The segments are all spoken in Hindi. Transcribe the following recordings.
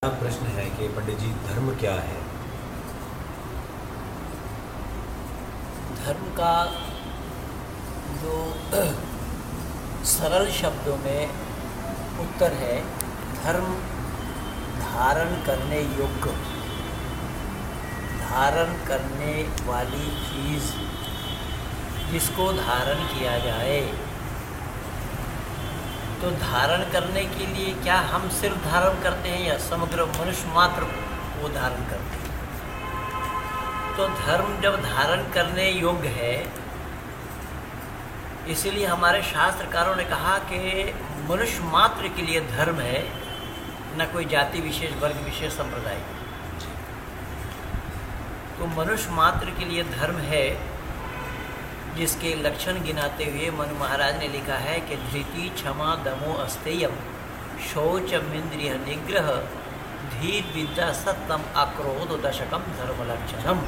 प्रश्न है कि पंडित जी धर्म क्या है? धर्म का जो सरल शब्दों में उत्तर है, धर्म धारण करने योग्य, धारण करने वाली चीज़ जिसको धारण किया जाए। तो धारण करने के लिए क्या हम सिर्फ धारण करते हैं या समग्र मनुष्य मात्र वो धारण करते हैं? तो धर्म जब धारण करने योग्य है, इसीलिए हमारे शास्त्रकारों ने कहा कि मनुष्य मात्र के लिए धर्म है, न कोई जाति विशेष, वर्ग विशेष, संप्रदाय। तो मनुष्य मात्र के लिए धर्म है, जिसके लक्षण गिनाते हुए मनु महाराज ने लिखा है कि धृति, क्षमा, दमो, अस्तेयम, शौचमिंद्रिय निग्रह, धीर, विद्या, सत्यम, अक्रोध, दशकम धर्म लक्षणम।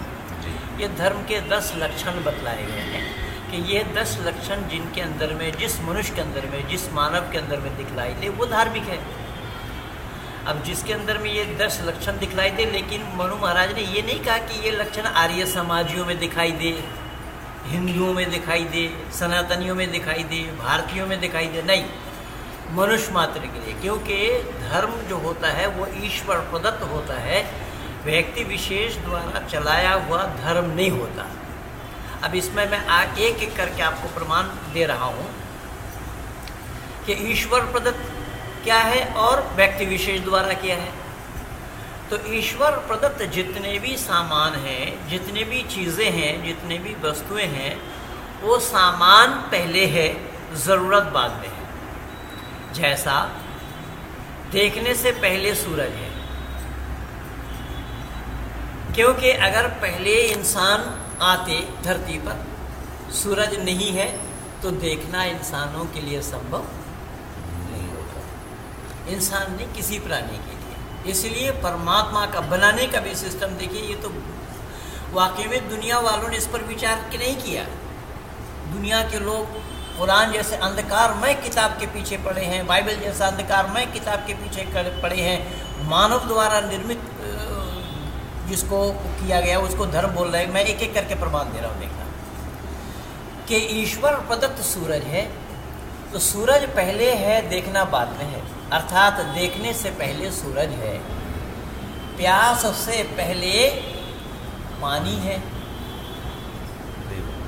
ये धर्म के 10 लक्षण बतलाए गए हैं कि ये 10 लक्षण जिनके अंदर में, जिस मनुष्य के अंदर में, जिस मानव के अंदर में दिखलाई दे वो धार्मिक है। अब जिसके अंदर में ये 10 लक्षण दिखलाई दे, लेकिन मनु महाराज ने ये नहीं कहा कि ये लक्षण आर्य समाजियों में दिखाई दे, हिंदुओं में दिखाई दे, सनातनियों में दिखाई दे, भारतीयों में दिखाई दे, नहीं, मनुष्य मात्र के लिए। क्योंकि धर्म जो होता है वो ईश्वर प्रदत्त होता है, व्यक्ति विशेष द्वारा चलाया हुआ धर्म नहीं होता। अब इसमें मैं एक एक करके आपको प्रमाण दे रहा हूँ कि ईश्वर प्रदत्त क्या है और व्यक्ति विशेष द्वारा क्या है। तो ईश्वर प्रदत्त जितने भी सामान हैं, जितने भी चीज़ें हैं, जितने भी वस्तुएं हैं, वो सामान पहले है, ज़रूरत बाद में है। जैसा देखने से पहले सूरज है, क्योंकि अगर पहले इंसान आते धरती पर, सूरज नहीं है तो देखना इंसानों के लिए संभव नहीं होगा, इंसान नहीं, किसी प्राणी के लिए। इसलिए परमात्मा का बनाने का भी सिस्टम देखिए, ये तो वाकई में दुनिया वालों ने इस पर विचार नहीं किया। दुनिया के लोग कुरान जैसे अंधकारमय किताब के पीछे पड़े हैं, बाइबल जैसा अंधकारमय किताब के पीछे पड़े हैं, मानव द्वारा निर्मित जिसको किया गया उसको धर्म बोल रहे हैं। मैं एक एक करके प्रमाण दे रहा हूँ। देखना कि ईश्वर प्रदत्त सूरज है, तो सूरज पहले है, देखना बाद में है, अर्थात देखने से पहले सूरज है, प्यास से पहले पानी है,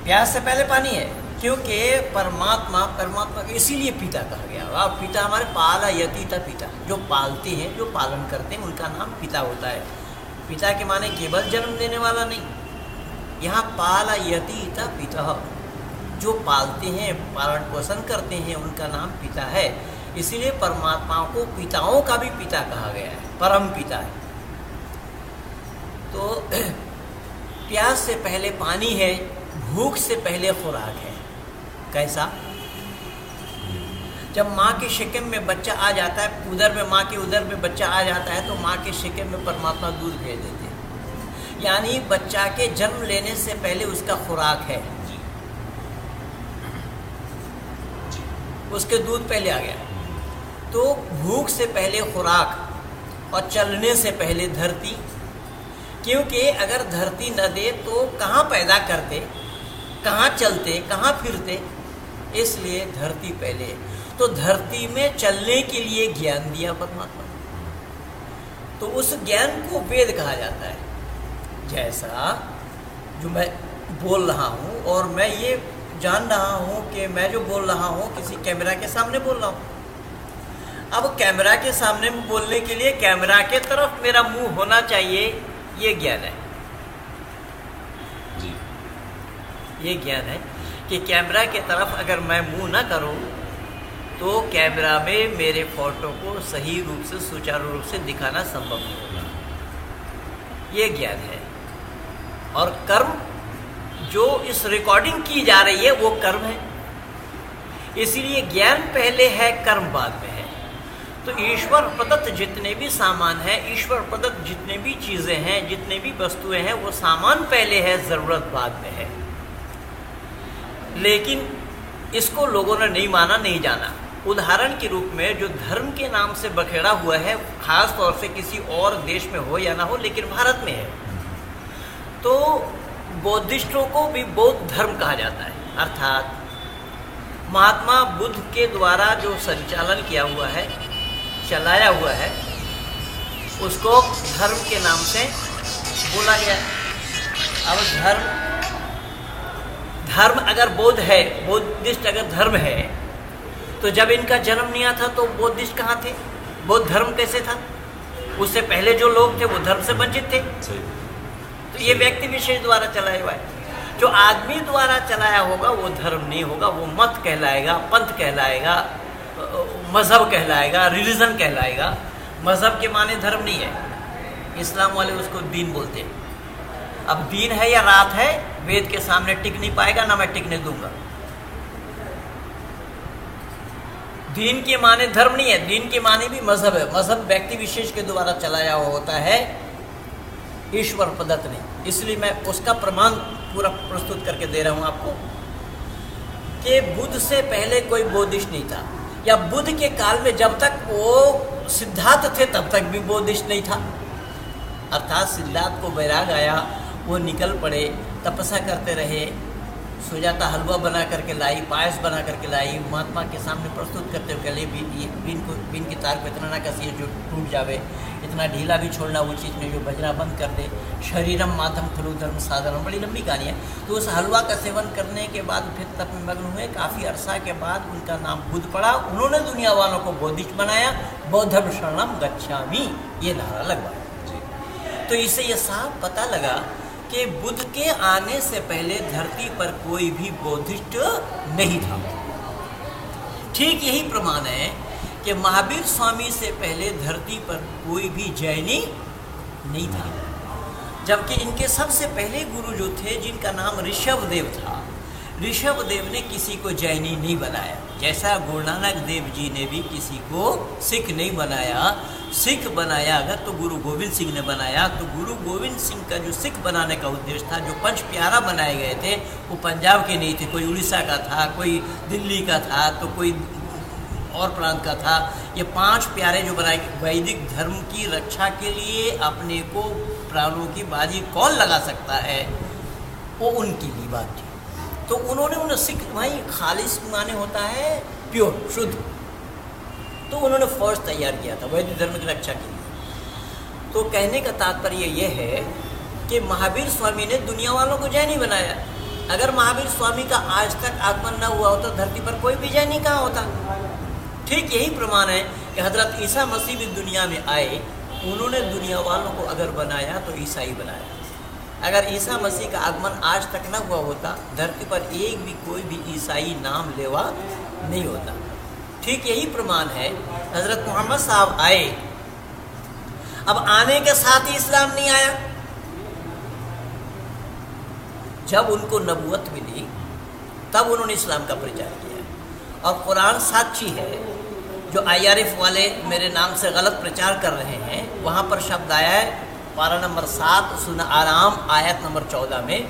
प्यास से पहले पानी है, क्योंकि परमात्मा इसीलिए पिता कहा गया। और पिता हमारे पालयतीता, पिता जो पालते हैं, जो पालन करते हैं, उनका नाम पिता होता है। पिता के माने केवल जन्म देने वाला नहीं, यहाँ पालयतीता पिता, जो पालते हैं, पालन पोषण करते हैं, उनका नाम पिता है। इसीलिए परमात्मा को पिताओं का भी पिता कहा गया है, परम पिता है। तो प्यास से पहले पानी है, भूख से पहले खुराक है। कैसा? जब माँ के शिकम में बच्चा आ जाता है, उदर में, माँ के उदर में बच्चा आ जाता है, तो माँ के शिकम में परमात्मा दूध भेज देते हैं। यानी बच्चा के जन्म लेने से पहले उसका खुराक है, उसके दूध पहले आ गया। तो भूख से पहले खुराक और चलने से पहले धरती, क्योंकि अगर धरती न दे तो कहाँ पैदा करते, कहाँ चलते, कहाँ फिरते, इसलिए धरती पहले। तो धरती में चलने के लिए ज्ञान दिया परमात्मा, तो उस ज्ञान को वेद कहा जाता है। जैसा जो मैं बोल रहा हूँ, और मैं ये जान रहा हूँ कि मैं जो बोल रहा हूँ किसी कैमरा के सामने बोल रहा हूँ। अब कैमरा के सामने बोलने के लिए कैमरा के तरफ मेरा मुंह होना चाहिए, ये ज्ञान है जी। ये ज्ञान है कि कैमरा के तरफ अगर मैं मुंह ना करूँ तो कैमरा में मेरे फोटो को सही रूप से, सुचारू रूप से दिखाना संभव नहीं होगा। ये ज्ञान है। और कर्म जो इस रिकॉर्डिंग की जा रही है वो कर्म है। इसीलिए ज्ञान पहले है, कर्म बाद में है। तो ईश्वर प्रदत्त जितने भी सामान हैं, ईश्वर प्रदत्त जितने भी चीज़ें हैं, जितने भी वस्तुएं हैं, वो सामान पहले है, ज़रूरत बाद में है। लेकिन इसको लोगों ने नहीं माना, नहीं जाना। उदाहरण के रूप में जो धर्म के नाम से बखेड़ा हुआ है, खास तौर से किसी और देश में हो या ना हो, लेकिन भारत में है, तो बौद्धिस्टों को भी बौद्ध धर्म कहा जाता है। अर्थात महात्मा बुद्ध के द्वारा जो संचालन किया हुआ है, चलाया हुआ है, उसको धर्म के नाम से बोला गया। अब धर्म अगर बौद्ध है, बौद्धिस्ट अगर धर्म है, तो जब इनका जन्म नहीं था तो बौद्धिस्ट कहाँ थे? बौद्ध धर्म कैसे था? उससे पहले जो लोग थे वो धर्म से वंचित थे। तो ये व्यक्ति विशेष द्वारा चलाया हुआ है। जो आदमी द्वारा चलाया होगा वो धर्म नहीं होगा, वो मत कहलाएगा, पंथ कहलाएगा, मजहब कहलाएगा, रिलीजन कहलाएगा। मजहब के माने धर्म नहीं है। इस्लाम वाले उसको दीन बोलते हैं। अब दीन है या रात है, वेद के सामने टिक नहीं पाएगा, ना मैं टिकने दूंगा। दीन के माने धर्म नहीं है, दीन के माने भी मजहब है। मजहब व्यक्ति विशेष के द्वारा चलाया हुआ होता है, ईश्वर प्रदत्त नहीं। इसलिए मैं उसका प्रमाण पूरा प्रस्तुत करके दे रहा हूं आपको कि बुद्ध से पहले कोई बौद्धिस्ट नहीं था, या बुद्ध के काल में जब तक वो सिद्धार्थ थे तब तक भी बौद्धिस्ट नहीं था। अर्थात सिद्धार्थ को वैराग आया, वो निकल पड़े, तपस्या करते रहे, सुजाता हलवा बना करके लाई, पायस बना करके लाई, महात्मा के सामने प्रस्तुत करते हुए कहले बीन की तार को इतना ना कसिए जो टूट जावे, इतना ढीला भी छोड़ना उचित नहीं जो बजना बंद कर दे, शरीरम मातम खलु धर्म साधनम। बड़ी लंबी कहानी है। तो उस हलवा का सेवन करने के बाद फिर तप में मग्न हुए। काफ़ी अरसा के बाद उनका नाम बुद्ध पड़ा। उन्होंने दुनिया वालों को बौद्धिस्ट बनाया, बौद्धम शरणम गच्छामि ये नारा लगवाया। तो इससे ये साफ पता लगा कि बुद्ध के आने से पहले धरती पर कोई भी बौद्धिस्ट नहीं था। ठीक यही प्रमाण है कि महावीर स्वामी से पहले धरती पर कोई भी जैनी नहीं था, जबकि इनके सबसे पहले गुरु जो थे, जिनका नाम ऋषभदेव था, ऋषभदेव ने किसी को जैनी नहीं बनाया। जैसा गुरु नानक देव जी ने भी किसी को सिख नहीं बनाया। सिख बनाया अगर तो गुरु गोविंद सिंह ने बनाया। तो गुरु गोविंद सिंह का जो सिख बनाने का उद्देश्य था, जो पंच प्यारा बनाए गए थे, वो पंजाब के नहीं थे, कोई उड़ीसा का था, कोई दिल्ली का था, तो कोई और प्रांत का था। ये 5 प्यारे जो बनाए, वैदिक धर्म की रक्षा के लिए अपने को प्राणों की बाजी कौन लगा सकता है, वो उनकी भी बात थी। तो उन्होंने सिख भाई खालिस माने होता है प्योर, शुद्ध। तो उन्होंने फौज तैयार किया था वैदिक धर्म की रक्षा के लिए। तो कहने का तात्पर्य ये है कि महावीर स्वामी ने दुनिया वालों को जैनी बनाया। अगर महावीर स्वामी का आज तक आगमन न हुआ होता, धरती पर कोई भी जैनी कहाँ होता। ठीक यही प्रमाण है कि हजरत ईसा मसीह भी दुनिया में आए, उन्होंने दुनिया वालों को अगर बनाया तो ईसाई बनाया। अगर ईसा मसीह का आगमन आज तक न हुआ होता, धरती पर एक भी कोई भी ईसाई नाम लेवा नहीं होता। ठीक यही प्रमाण है, हजरत मोहम्मद साहब आए, अब आने के साथ ही इस्लाम नहीं आया। जब उनको नबूवत मिली तब उन्होंने इस्लाम का प्रचार किया। और कुरान साक्षी है, जो IRF वाले मेरे नाम से गलत प्रचार कर रहे हैं, वहाँ पर शब्द आया है पारा नंबर 7 सूरह आराम आयत नंबर 14 में,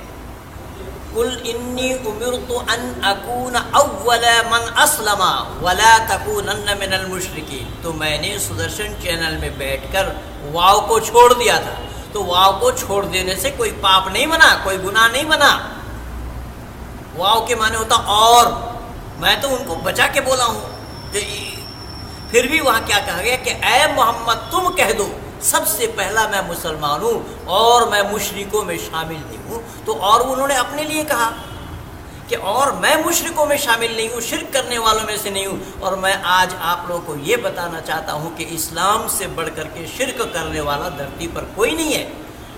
कुल इन्नी उमिरतु अन अकून अव्वल मन अस्लमा वला तकूनन्न मिनल मुशरिकीन। तो मैंने सुदर्शन चैनल में बैठकर वाव को छोड़ दिया था। तो वाव को छोड़ देने से कोई पाप नहीं बना, कोई गुनाह नहीं बना। वाव के माने होता और, मैं तो उनको बचा के बोला हूँ। फिर भी वहाँ क्या कहा गया कि ऐ मोहम्मद तुम कह दो सबसे पहला मैं मुसलमान हूँ और मैं मुशरिकों में शामिल नहीं हूँ। तो और उन्होंने अपने लिए कहा कि और मैं मुशरिकों में शामिल नहीं हूँ, शिर्क करने वालों में से नहीं हूँ। और मैं आज आप लोगों को ये बताना चाहता हूँ कि इस्लाम से बढ़ कर के शिर्क करने वाला धरती पर कोई नहीं है।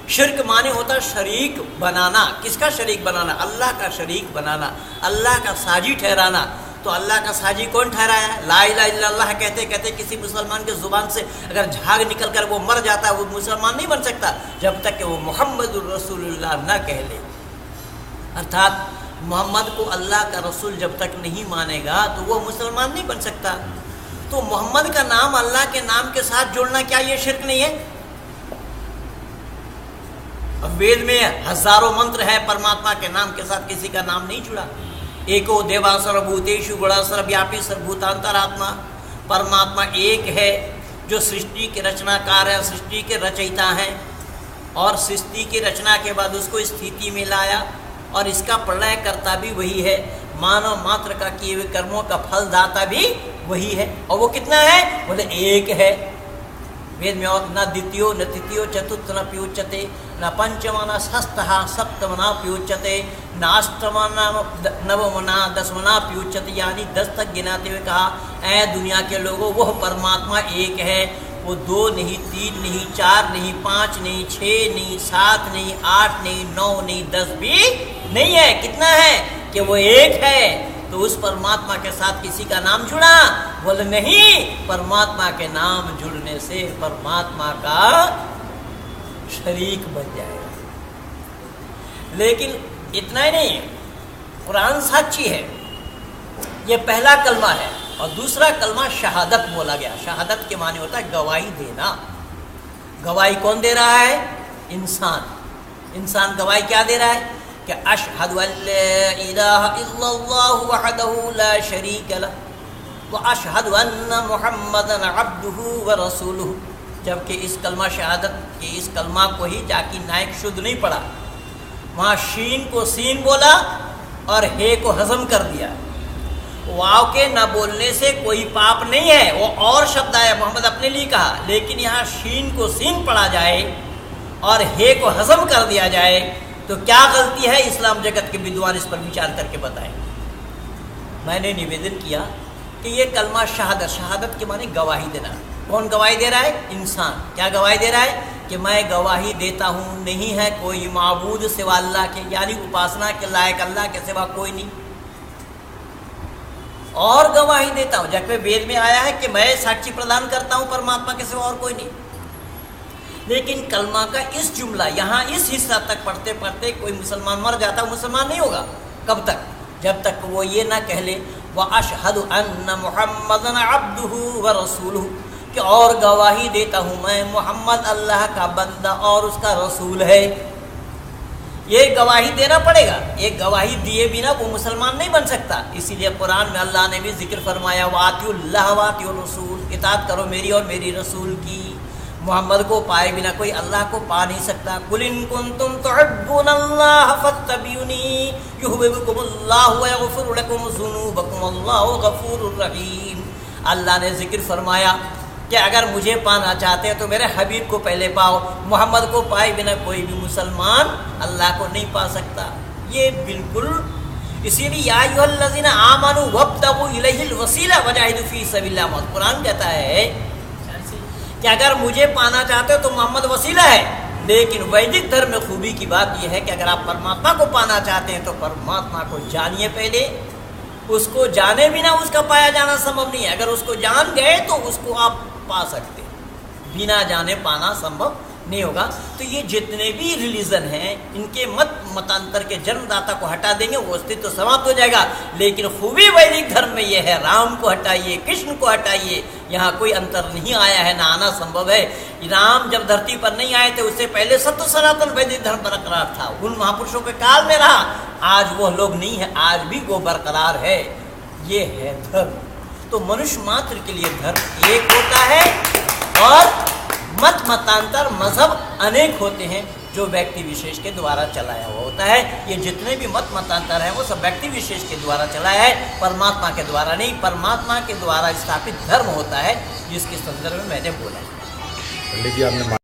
शिर्क माने होता शरीक बनाना। किसका शरीक बनाना? अल्लाह का शरीक बनाना, अल्लाह का साजी ठहराना। तो अल्लाह का साजी कौन ठहराया? ला इलाहा इल्लल्लाह कहते कहते किसी मुसलमान के ज़ुबान से अगर झाग निकल कर वो मर जाता है, वो मुसलमान नहीं बन सकता जब तक कि वो मोहम्मदुर रसूलुल्लाह न कह ले। अर्थात मोहम्मद को अल्लाह का रसूल जब तक नहीं मानेगा तो वो मुसलमान नहीं बन सकता। तो मोहम्मद का नाम अल्लाह के नाम के साथ जोड़ना क्या ये शिर्क नहीं है? अब वेद में हजारों मंत्र है, परमात्मा के नाम के साथ किसी का नाम नहीं जुड़ा। एको देवा सर्वभूतेषु गुणा सर्वव्यापी सर्वभूतांतरात्मा। परमात्मा एक है जो सृष्टि के रचनाकार है, सृष्टि के रचयिता हैं, और सृष्टि की रचना के बाद उसको स्थिति में लाया, और इसका प्रलय करता भी वही है। मानव मात्र का किए हुए कर्मों का फलदाता भी वही है। और वो कितना है? बोले एक है। वेद में और न द्वितीयो न तृतीयो चतुर्थ न प्युच्यते, न पंचम न षष्ठः सप्तम न प्युच्यते, न अष्टम न नवम न दसम न प्युच्यते। यानी 10 तक गिनाते हुए कहा, ऐ दुनिया के लोगों, वह परमात्मा एक है। वो 2 नहीं, 3 नहीं, 4 नहीं, 5 नहीं, 6 नहीं, 7 नहीं, 8 नहीं, 9 नहीं, 10 भी नहीं है। कितना है? कि वो एक है। तो उस परमात्मा के साथ किसी का नाम जुड़ा? बोले नहीं। परमात्मा के नाम जुड़ने से परमात्मा का शरीक बन जाएगा। लेकिन इतना ही नहीं, कुरान साक्षी है। ये पहला कलमा है। और दूसरा कलमा शहादत बोला गया। शहादत के माने होता है गवाही देना। गवाही कौन दे रहा है? इंसान। इंसान गवाही क्या दे रहा है? कि अशहदु अल्ला इलाहा इल्लल्लाहु वहदहु ला शरीक लह व अशहदु अन्ना मुहम्मदन अब्दुहु व रसूलुहु। जबकि इस कलमा शहादत के इस कलमा को ही जाकिर नायक शुद्ध नहीं पढ़ा, वहाँ शीन को सीन बोला और हे को हजम कर दिया। वाव के न बोलने से कोई पाप नहीं है, वो और शब्द आया, मोहम्मद अपने लिए कहा। लेकिन यहाँ शीन को सीन पढ़ा जाए और हे को हजम कर दिया जाए तो क्या गलती है? इस्लाम जगत के विद्वान इस पर विचार करके बताएं। मैंने निवेदन किया कि ये कलमा शहादत, शहादत के माने गवाही देना। कौन गवाही दे रहा है? इंसान। क्या गवाही दे रहा है? कि मैं गवाही देता हूँ नहीं है कोई माबूद सिवा अल्लाह के, यानी उपासना के लायक अल्लाह के सिवा कोई नहीं। और गवाही देता हूँ, जबकि वेद में आया है कि मैं साक्षी प्रदान करता हूँ परमात्मा के सिवा और कोई नहीं। लेकिन कलमा का इस जुमला यहाँ इस हिस्सा तक पढ़ते पढ़ते कोई मुसलमान मर जाता, मुसलमान नहीं होगा। कब तक? जब तक वो ये ना कह ले व अशहदु अन्ना मुहम्मदन अब्दुहु व रसूलुहु, कि और गवाही देता हूँ मैं मोहम्मद अल्लाह का बंदा और उसका रसूल है। ये गवाही देना पड़ेगा। एक गवाही दिए बिना वो मुसलमान नहीं बन सकता। इसीलिए कुरान में अल्लाह ने भी जिक्र फरमाया वातिउल्लाह वातिउर रसूल, इताअत करो मेरी और मेरी रसूल की। मोहम्मद को पाए बिना कोई अल्लाह को पा नहीं सकता। कुल इन कुंतुम तुहिब्बुनल्लाह फत्तबिउनी युहिब्बुकुमुल्लाहु व यगफिर लकुम ज़ुनूबकुम वल्लाहु गफूरुर रहीम। अल्लाह ने जिक्र फरमाया कि अगर मुझे पाना चाहते हैं तो मेरे हबीब को पहले पाओ। मोहम्मद को पाए बिना कोई भी मुसलमान अल्लाह को नहीं पा सकता। ये बिल्कुल इसीलिए या अय्युहल्लज़ीना आमनू वब्तगू इलैहिल वसीला वजाहिदू फी सबिलिल्लाह। कुरान कहता है कि अगर मुझे पाना चाहते हो तो मोहम्मद वसीला है। लेकिन वैदिक धर्म में खूबी की बात यह है कि अगर आप परमात्मा को पाना चाहते हैं तो परमात्मा को जानिए पहले। उसको जाने बिना उसका पाया जाना संभव नहीं है। अगर उसको जान गए तो उसको आप पा सकते, बिना जाने पाना संभव नहीं होगा। तो ये जितने भी रिलीजन हैं इनके मतांतर के जन्मदाता को हटा देंगे वो अस्तित्व तो समाप्त हो जाएगा। लेकिन खूबी वैदिक धर्म में ये है, राम को हटाइए, कृष्ण को हटाइए, यहाँ कोई अंतर नहीं आया है, ना आना संभव है। राम जब धरती पर नहीं आए थे उससे पहले सत्य सनातन वैदिक धर्म बरकरार था, उन महापुरुषों के काल में रहा। आज वो लोग नहीं है, आज भी वो बरकरार है। ये है धर्म। तो मनुष्य मात्र के लिए धर्म एक होता है और मत मतांतर मजहब अनेक होते हैं जो व्यक्ति विशेष के द्वारा चलाया हुआ होता है। ये जितने भी मत मतांतर हैं वो सब व्यक्ति विशेष के द्वारा चलाया है, परमात्मा के द्वारा नहीं। परमात्मा के द्वारा स्थापित धर्म होता है जिसके संदर्भ में मैंने बोला है। पंडित जी आपने